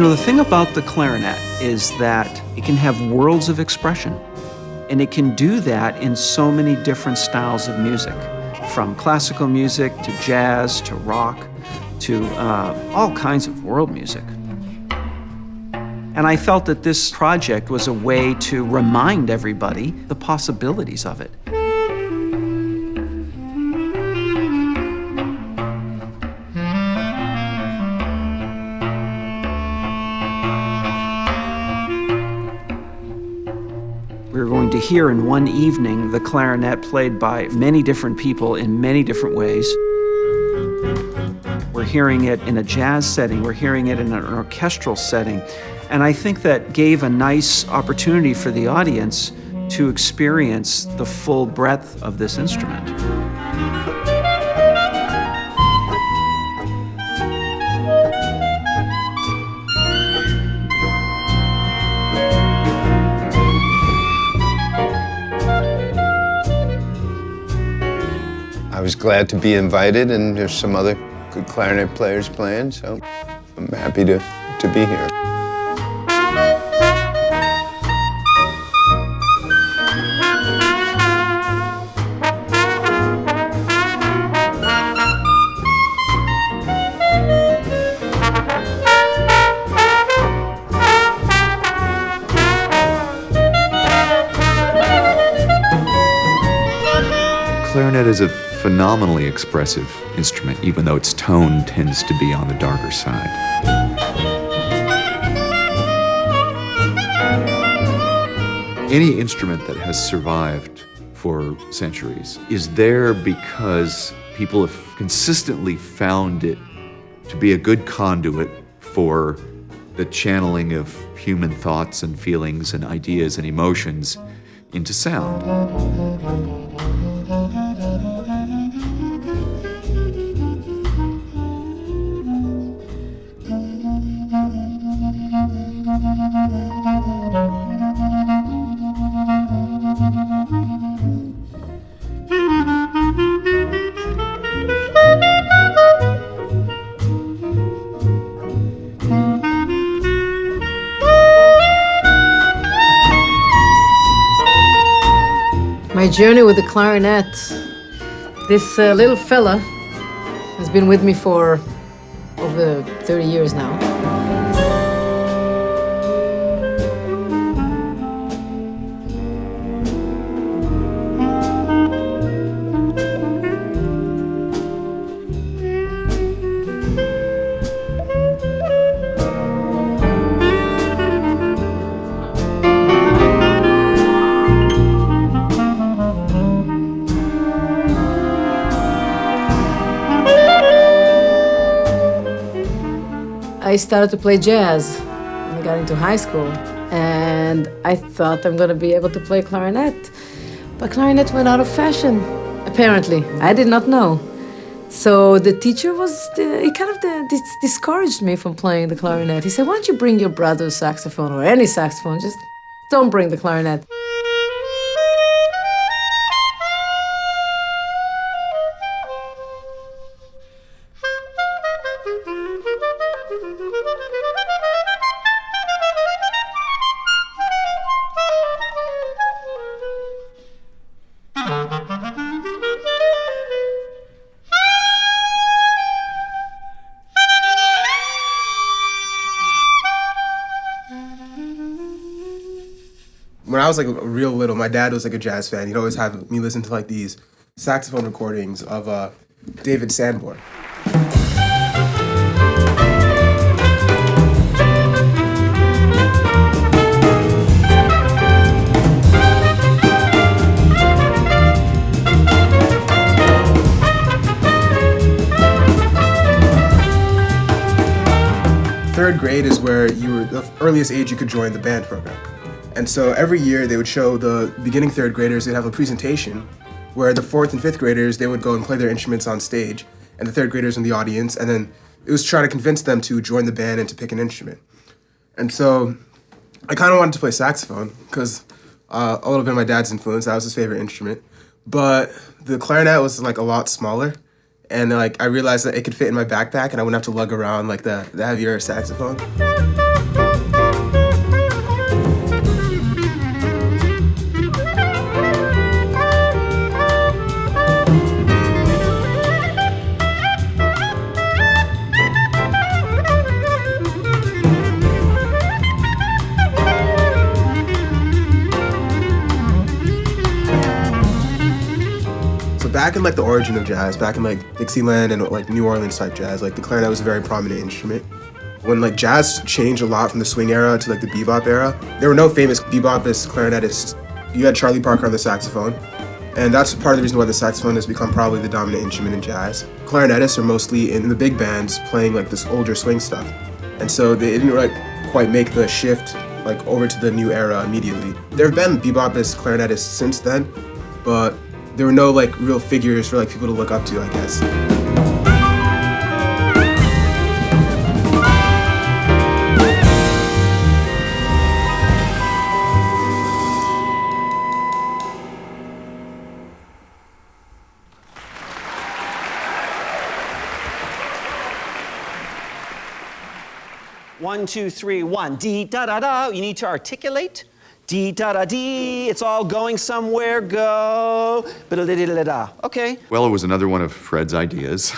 the thing about the clarinet is that it can have worlds of expression, and it can do that in so many different styles of music, from classical music to jazz to rock to all kinds of world music. And I felt that this project was a way to remind everybody the possibilities of it. We're going to hear in one evening the clarinet played by many different people in many different ways. We're hearing it in a jazz setting, we're hearing it in an orchestral setting, and I think that gave a nice opportunity for the audience to experience the full breadth of this instrument. I was glad to be invited, and there's some other good clarinet players playing, so I'm happy to be here. Clarinet is a phenomenally expressive instrument, even though its tone tends to be on the darker side. Any instrument that has survived for centuries is there because people have consistently found it to be a good conduit for the channeling of human thoughts and feelings and ideas and emotions into sound. My journey with the clarinet, this little fella has been with me for over 30 years now. I started to play jazz when I got into high school, and I thought I'm going to be able to play clarinet. But clarinet went out of fashion, apparently. I did not know. So the teacher he kind of discouraged me from playing the clarinet. He said, why don't you bring your brother's saxophone or any saxophone, just don't bring the clarinet. When I was like real little, my dad was like a jazz fan. He'd always have me listen to like these saxophone recordings of David Sanborn. Third grade is where you were the earliest age you could join the band program. And so every year they would show the beginning third graders, they'd have a presentation where the fourth and fifth graders, they would go and play their instruments on stage, and the third graders in the audience, and then it was trying to convince them to join the band and to pick an instrument. And so I kind of wanted to play saxophone because a little bit of my dad's influence, that was his favorite instrument. But the clarinet was like a lot smaller, and like I realized that it could fit in my backpack and I wouldn't have to lug around like the heavier saxophone. back in like the origin of jazz, back in like Dixieland and like New Orleans type jazz, like the clarinet was a very prominent instrument. When like jazz changed a lot from the swing era to like the bebop era, there were no famous bebopist clarinetists. You had Charlie Parker on the saxophone, and that's part of the reason why the saxophone has become probably the dominant instrument in jazz. Clarinetists are mostly in the big bands playing like this older swing stuff, and so they didn't like quite make the shift like over to the new era immediately. There have been bebopist clarinetists since then, but there were no like real figures for like people to look up to, I guess. One, two, three, one. Dee da da da. You need to articulate. Dee da da dee. It's all going somewhere. Go. Ba-da-da-da-da-da. Okay. Well, it was another one of Fred's ideas.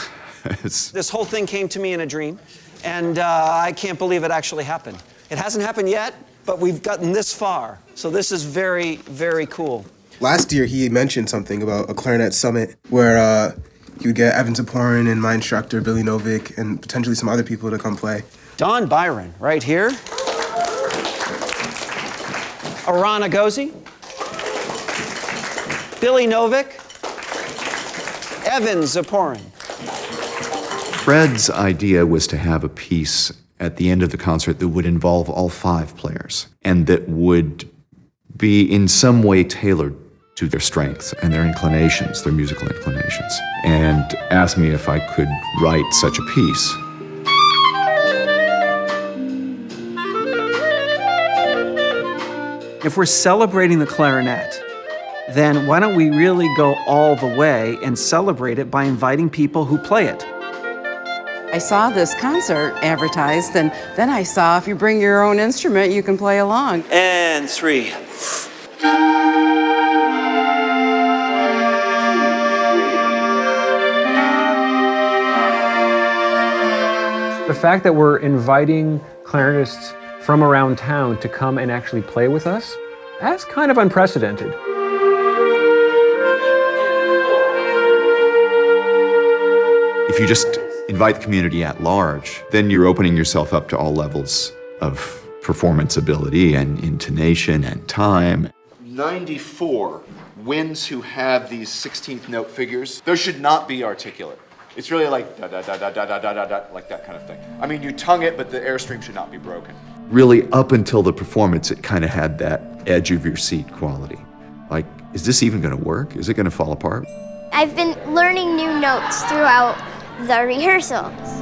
This whole thing came to me in a dream, and I can't believe it actually happened. It hasn't happened yet, but we've gotten this far. So this is very, very cool. Last year, he mentioned something about a Clarinet Summit where he would get Evan Ziporyn and my instructor, Billy Novick, and potentially some other people to come play. Don Byron, right here. Eran Egozy. Billy Novick. Evan Ziporyn. Fred's idea was to have a piece at the end of the concert that would involve all 5 players and that would be in some way tailored to their strengths and their inclinations, their musical inclinations, and asked me if I could write such a piece. If we're celebrating the clarinet, then why don't we really go all the way and celebrate it by inviting people who play it? I saw this concert advertised, and then I saw if you bring your own instrument, you can play along. And 3. The fact that we're inviting clarinetists from around town to come and actually play with us, that's kind of unprecedented. If you just invite the community at large, then you're opening yourself up to all levels of performance ability and intonation and time. 94 winds who have these 16th note figures, those should not be articulate. It's really like da da da da da da da da da, like that kind of thing. I mean, you tongue it, but the airstream should not be broken. Really, up until the performance, it kind of had that edge of your seat quality. Like, is this even going to work? Is it going to fall apart? I've been learning new notes throughout the rehearsals.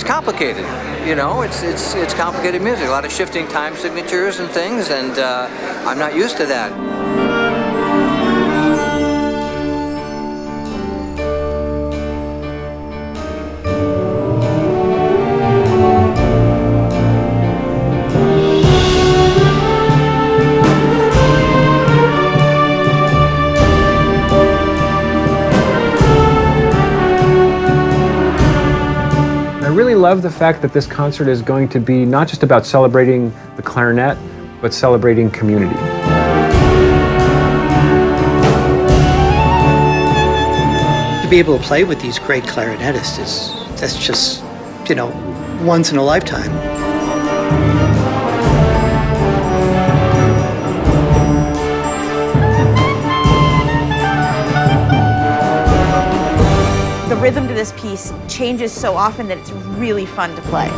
Complicated, you know, it's complicated music, a lot of shifting time signatures and things, and I'm not used to that. I really love the fact that this concert is going to be not just about celebrating the clarinet, but celebrating community. To be able to play with these great clarinetists that's just, you know, once in a lifetime. The rhythm to this piece changes so often that it's really fun to play.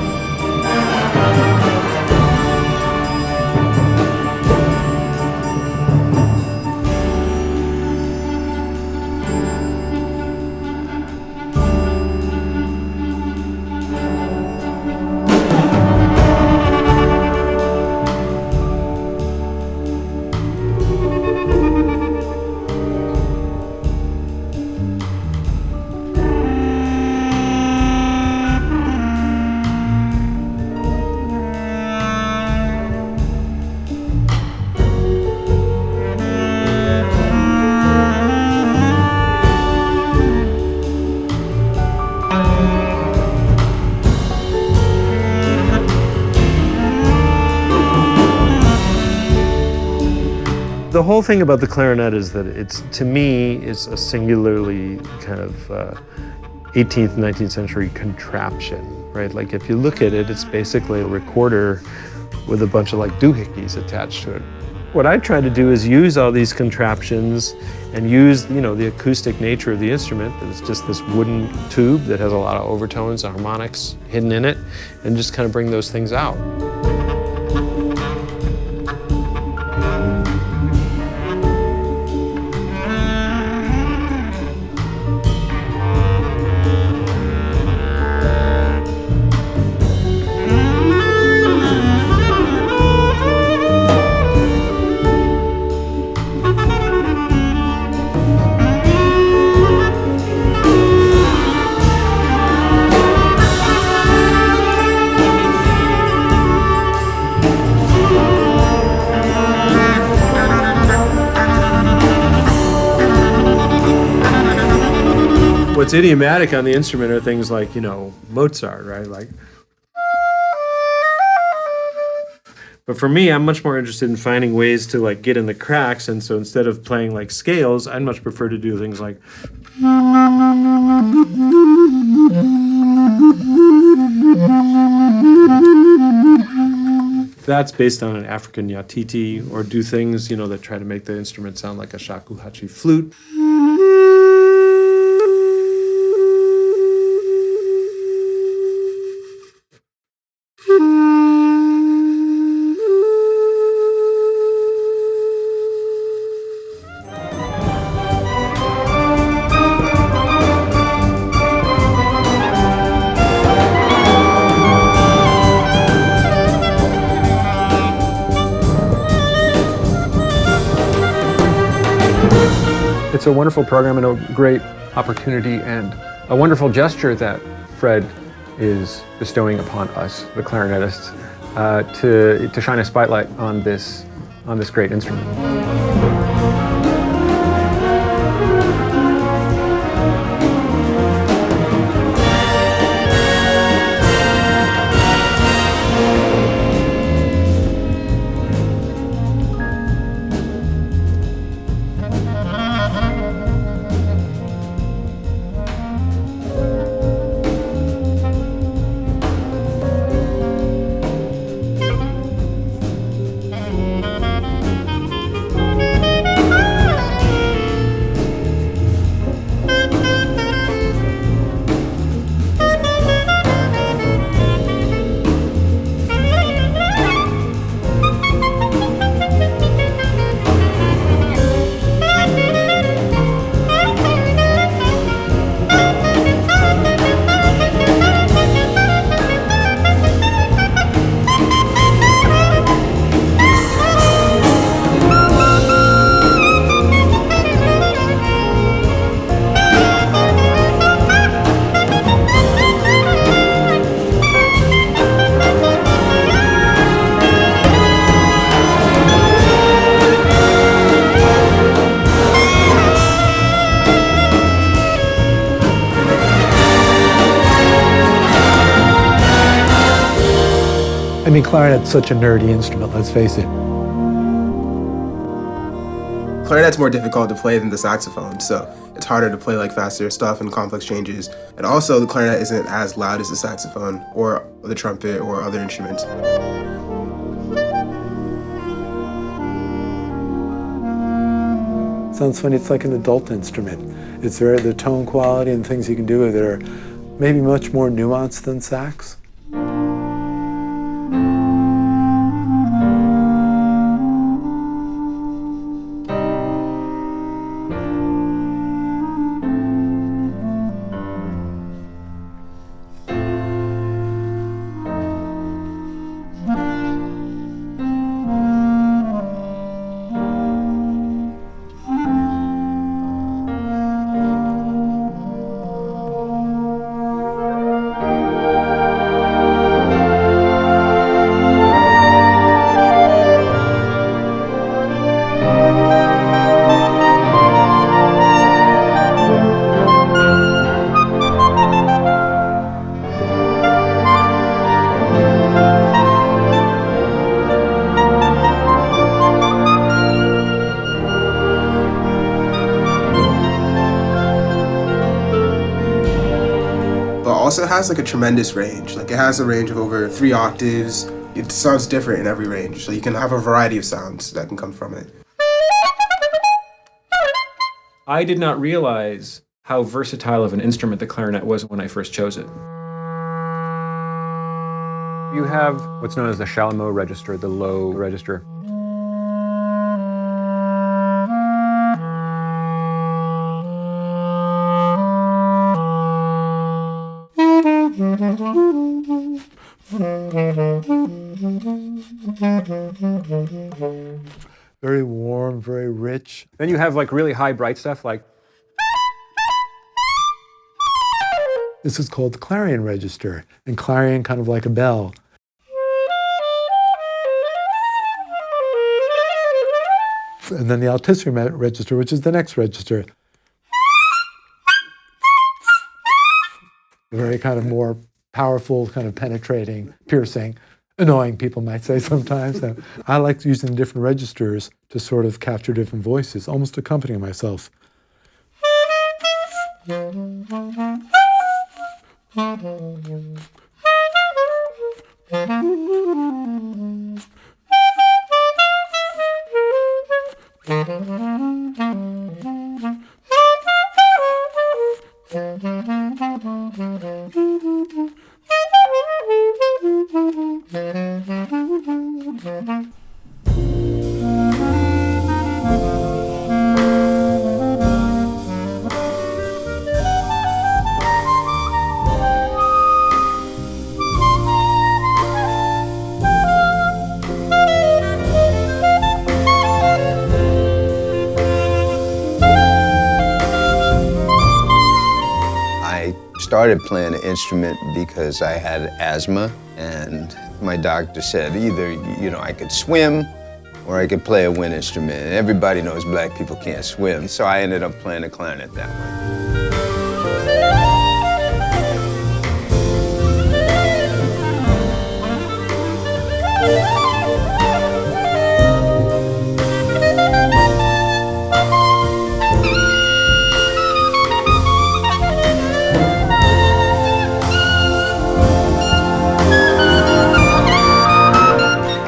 The whole thing about the clarinet is that it's, to me, is a singularly kind of 18th, 19th century contraption, right? Like if you look at it, it's basically a recorder with a bunch of like doohickeys attached to it. What I try to do is use all these contraptions and use, you know, the acoustic nature of the instrument, that it's just this wooden tube that has a lot of overtones and harmonics hidden in it, and just kind of bring those things out. What's idiomatic on the instrument are things like, you know, Mozart, right? Like. But for me, I'm much more interested in finding ways to like get in the cracks, and so instead of playing like scales, I'd much prefer to do things like. That's based on an African yatiti, or do things, you know, that try to make the instrument sound like a shakuhachi flute. It's a wonderful program and a great opportunity and a wonderful gesture that Fred is bestowing upon us, the clarinetists, to shine a spotlight on this great instrument. I mean, clarinet's such a nerdy instrument, let's face it. Clarinet's more difficult to play than the saxophone, so it's harder to play like faster stuff and complex changes. And also, the clarinet isn't as loud as the saxophone or the trumpet or other instruments. Sounds funny, it's like an adult instrument. It's very, the tone quality and things you can do with it are maybe much more nuanced than sax. also has like a tremendous range. Like it has a range of over 3 octaves. It sounds different in every range, so you can have a variety of sounds that can come from it. I did not realize how versatile of an instrument the clarinet was when I first chose it. You have what's known as the Chalumeau register, the low register. Very warm, very rich. Then you have like really high bright stuff like. This is called the clarion register, and clarion kind of like a bell. And then the altissimo register, which is the next register. Very kind of more powerful, kind of penetrating, piercing, annoying, people might say sometimes. So I like using different registers to sort of capture different voices, almost accompanying myself. Started playing an instrument because I had asthma, and my doctor said either, I could swim or I could play a wind instrument. And everybody knows black people can't swim, so I ended up playing the clarinet that way.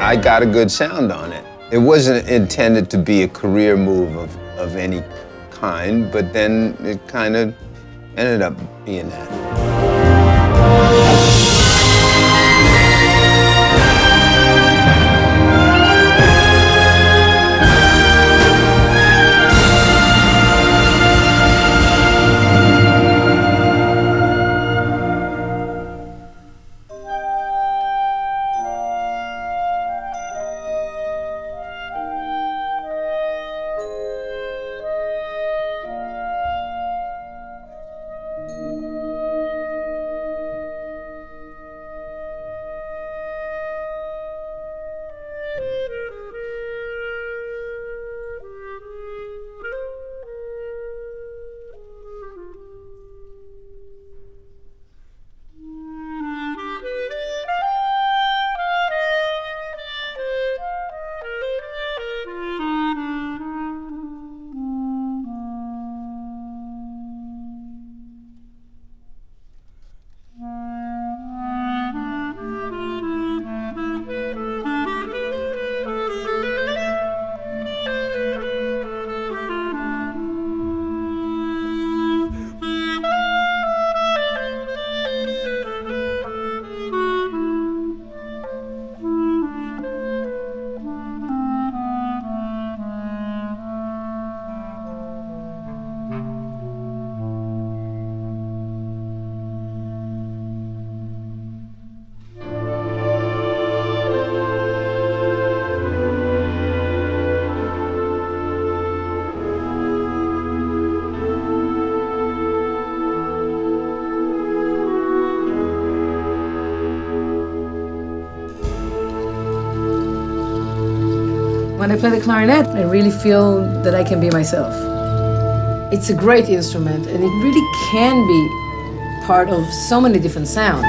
I got a good sound on it. It wasn't intended to be a career move of any kind, but then it kind of ended up being that. When I play the clarinet, I really feel that I can be myself. It's a great instrument, and it really can be part of so many different sounds.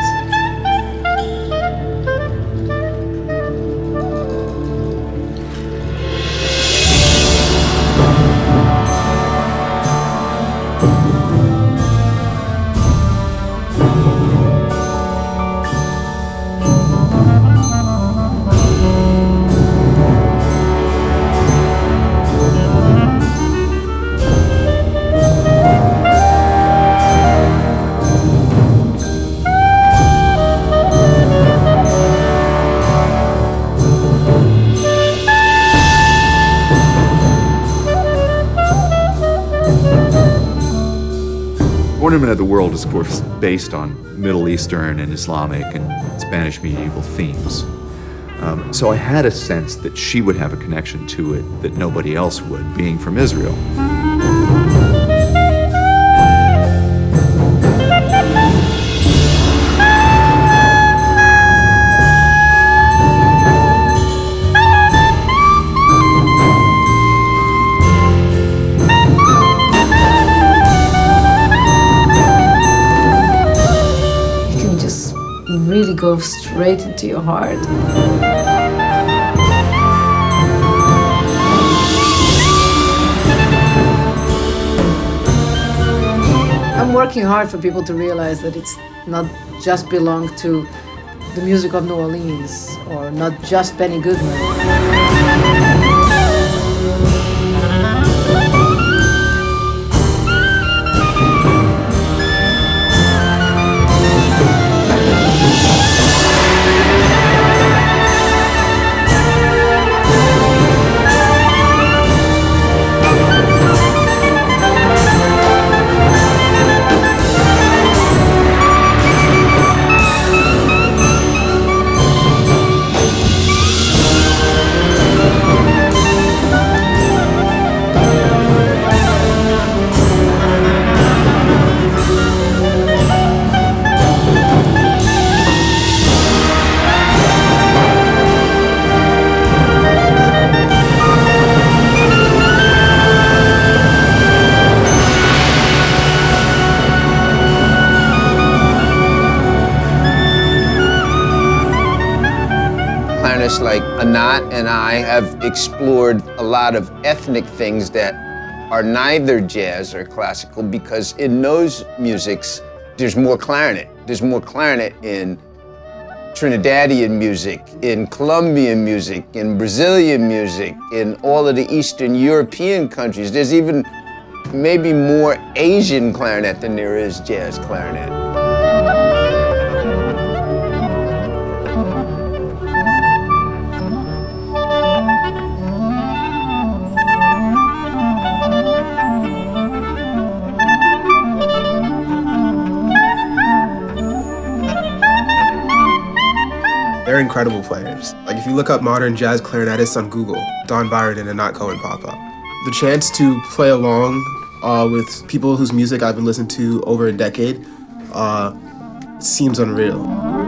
Ornament of the World is, of course, based on Middle Eastern and Islamic and Spanish medieval themes. So I had a sense that she would have a connection to it that nobody else would, being from Israel. Really go straight into your heart. I'm working hard for people to realize that it's not just belong to the music of New Orleans or not just Benny Goodman. Like Anat and I have explored a lot of ethnic things that are neither jazz or classical, because in those musics, there's more clarinet. There's more clarinet in Trinidadian music, in Colombian music, in Brazilian music, in all of the Eastern European countries. There's even maybe more Asian clarinet than there is jazz clarinet. They're incredible players. Like if you look up modern jazz clarinetists on Google, Byron and Anat Cohen pop up. The chance to play along with people whose music I've been listening to over a decade seems unreal.